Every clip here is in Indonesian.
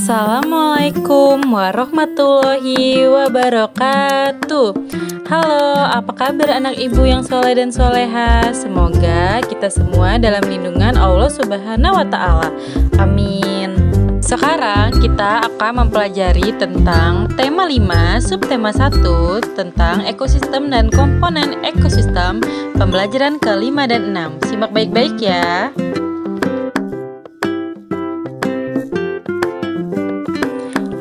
Assalamualaikum warahmatullahi wabarakatuh. Halo, apa kabar anak ibu yang soleh dan soleha? Semoga kita semua dalam lindungan Allah Subhanahu wa Ta'ala. Amin. Sekarang kita akan mempelajari tentang tema 5, subtema 1 tentang ekosistem dan komponen ekosistem, pembelajaran ke-5 dan 6. Simak baik-baik ya.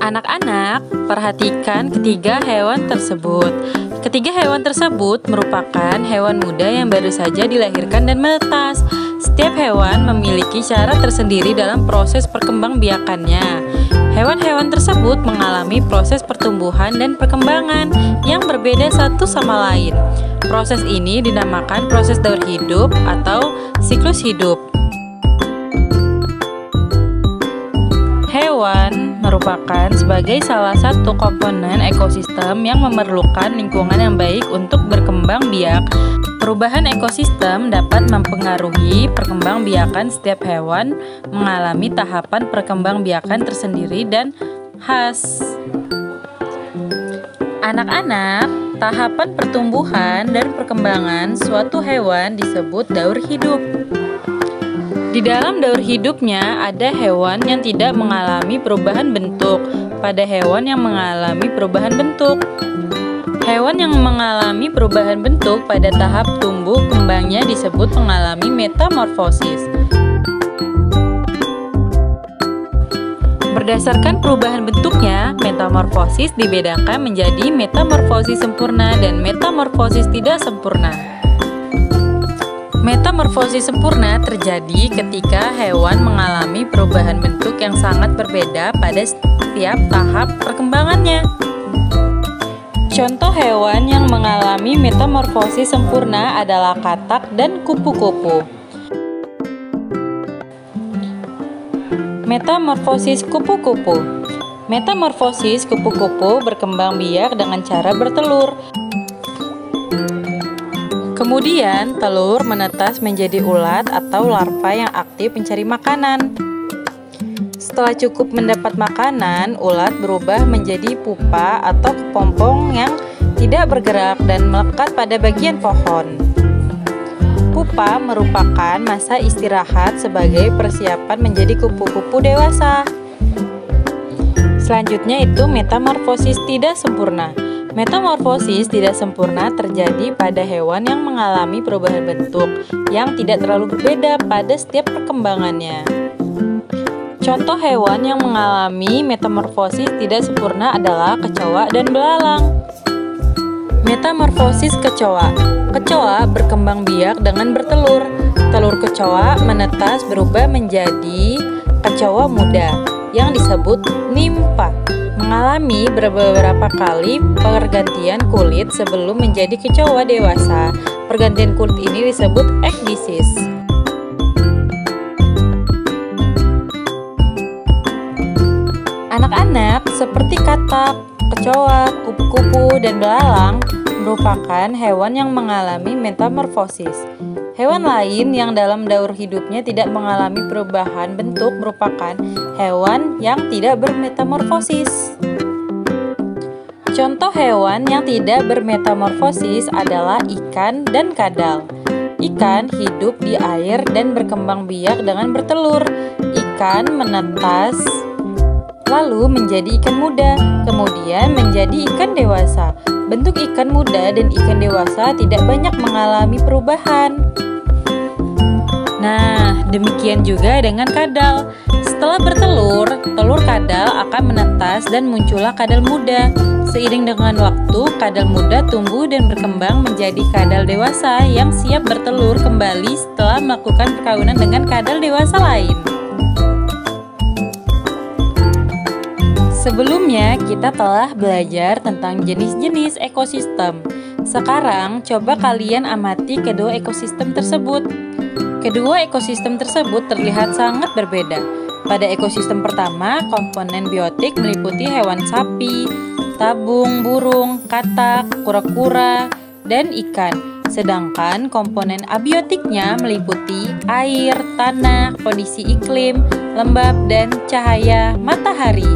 Anak-anak, perhatikan ketiga hewan tersebut. Ketiga hewan tersebut merupakan hewan muda yang baru saja dilahirkan dan menetas. Setiap hewan memiliki cara tersendiri dalam proses perkembangbiakannya. Hewan-hewan tersebut mengalami proses pertumbuhan dan perkembangan yang berbeda satu sama lain. Proses ini dinamakan proses daur hidup atau siklus hidup. Hewan merupakan sebagai salah satu komponen ekosistem yang memerlukan lingkungan yang baik untuk berkembang biak. Perubahan ekosistem dapat mempengaruhi perkembangbiakan setiap hewan, mengalami tahapan perkembangbiakan tersendiri dan khas. Anak-anak, tahapan pertumbuhan dan perkembangan suatu hewan disebut daur hidup. Di dalam daur hidupnya ada hewan yang tidak mengalami perubahan bentuk. Pada hewan yang mengalami perubahan bentuk, hewan yang mengalami perubahan bentuk pada tahap tumbuh kembangnya disebut mengalami metamorfosis. Berdasarkan perubahan bentuknya, metamorfosis dibedakan menjadi metamorfosis sempurna dan metamorfosis tidak sempurna. Metamorfosis sempurna terjadi ketika hewan mengalami perubahan bentuk yang sangat berbeda pada setiap tahap perkembangannya. Contoh hewan yang mengalami metamorfosis sempurna adalah katak dan kupu-kupu. Metamorfosis kupu-kupu. Metamorfosis kupu-kupu berkembang biak dengan cara bertelur. Kemudian, telur menetas menjadi ulat atau larva yang aktif mencari makanan. Setelah cukup mendapat makanan, ulat berubah menjadi pupa atau kepompong yang tidak bergerak dan melekat pada bagian pohon. Pupa merupakan masa istirahat sebagai persiapan menjadi kupu-kupu dewasa. Selanjutnya itu metamorfosis tidak sempurna. Metamorfosis tidak sempurna terjadi pada hewan yang mengalami perubahan bentuk yang tidak terlalu berbeda pada setiap perkembangannya. Contoh hewan yang mengalami metamorfosis tidak sempurna adalah kecoa dan belalang. Metamorfosis kecoa. Kecoa berkembang biak dengan bertelur. Telur kecoa menetas berubah menjadi kecoa muda yang disebut nimpa. Mengalami beberapa kali pergantian kulit sebelum menjadi kecoa dewasa. Pergantian kulit ini disebut ekdisis. Anak-anak seperti katak, kecoa, kupu-kupu, dan belalang merupakan hewan yang mengalami metamorfosis. Hewan lain yang dalam daur hidupnya tidak mengalami perubahan bentuk merupakan hewan yang tidak bermetamorfosis. Contoh hewan yang tidak bermetamorfosis adalah ikan dan kadal. Ikan hidup di air dan berkembang biak dengan bertelur. Ikan menetas lalu menjadi ikan muda, kemudian menjadi ikan dewasa. Bentuk ikan muda dan ikan dewasa tidak banyak mengalami perubahan. Nah, demikian juga dengan kadal. Setelah bertelur, telur kadal akan menetas dan muncullah kadal muda. Seiring dengan waktu, kadal muda tumbuh dan berkembang menjadi kadal dewasa yang siap bertelur kembali setelah melakukan perkawinan dengan kadal dewasa lain. Sebelumnya, kita telah belajar tentang jenis-jenis ekosistem. Sekarang, coba kalian amati kedua ekosistem tersebut. Kedua ekosistem tersebut terlihat sangat berbeda. Pada ekosistem pertama, komponen biotik meliputi hewan sapi, tabung, burung, katak, kura-kura, dan ikan. Sedangkan komponen abiotiknya meliputi air, tanah, kondisi iklim, lembab, dan cahaya matahari.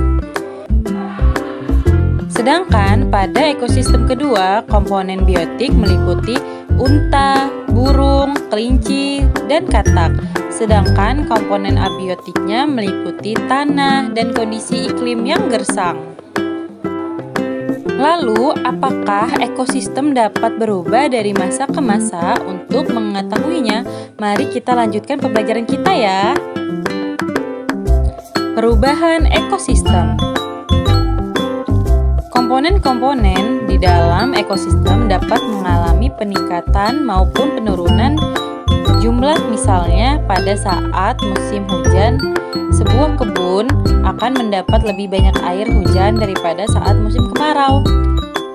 Sedangkan pada ekosistem kedua, komponen biotik meliputi unta, burung, kelinci, dan katak. Sedangkan komponen abiotiknya meliputi tanah dan kondisi iklim yang gersang. Lalu, apakah ekosistem dapat berubah dari masa ke masa? Untuk mengetahuinya, mari kita lanjutkan pembelajaran kita ya. Perubahan ekosistem. Komponen-komponen di dalam ekosistem dapat mengalami peningkatan maupun penurunan jumlah. Misalnya, pada saat musim hujan, sebuah kebun akan mendapat lebih banyak air hujan daripada saat musim kemarau.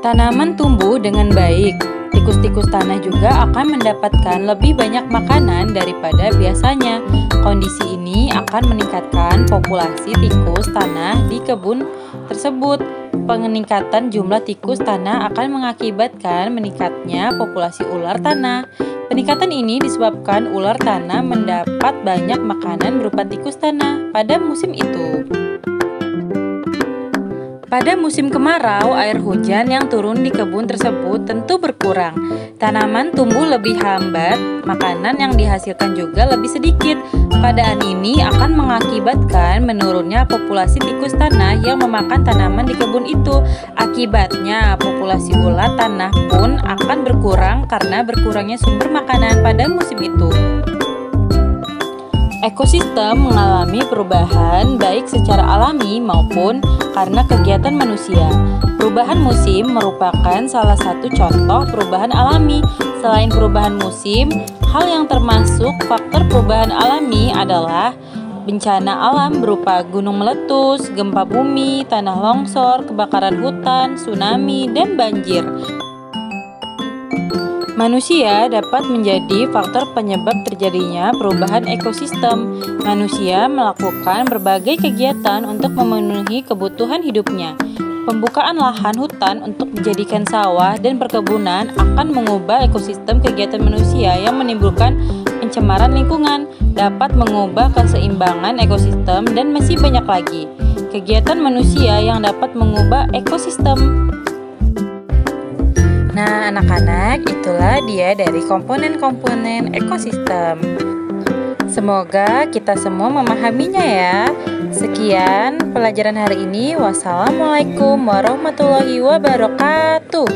Tanaman tumbuh dengan baik. Tikus-tikus tanah juga akan mendapatkan lebih banyak makanan daripada biasanya. Kondisi ini akan meningkatkan populasi tikus tanah di kebun tersebut. Peningkatan jumlah tikus tanah akan mengakibatkan meningkatnya populasi ular tanah. Peningkatan ini disebabkan ular tanah mendapat banyak makanan berupa tikus tanah pada musim itu. Pada musim kemarau, air hujan yang turun di kebun tersebut tentu berkurang. Tanaman tumbuh lebih lambat, makanan yang dihasilkan juga lebih sedikit. Keadaan ini akan mengakibatkan menurunnya populasi tikus tanah yang memakan tanaman di kebun itu. Akibatnya, populasi ulat tanah pun akan berkurang karena berkurangnya sumber makanan pada musim itu. Ekosistem mengalami perubahan baik secara alami maupun karena kegiatan manusia. Perubahan musim merupakan salah satu contoh perubahan alami. Selain perubahan musim, hal yang termasuk faktor perubahan alami adalah bencana alam berupa gunung meletus, gempa bumi, tanah longsor, kebakaran hutan, tsunami, dan banjir. Manusia dapat menjadi faktor penyebab terjadinya perubahan ekosistem. Manusia melakukan berbagai kegiatan untuk memenuhi kebutuhan hidupnya. Pembukaan lahan hutan untuk dijadikan sawah dan perkebunan akan mengubah ekosistem. Kegiatan manusia yang menimbulkan pencemaran lingkungan dapat mengubah keseimbangan ekosistem, dan masih banyak lagi kegiatan manusia yang dapat mengubah ekosistem. Nah, anak-anak, itulah dia dari komponen-komponen ekosistem. Semoga kita semua memahaminya ya. Sekian pelajaran hari ini. Wassalamualaikum warahmatullahi wabarakatuh.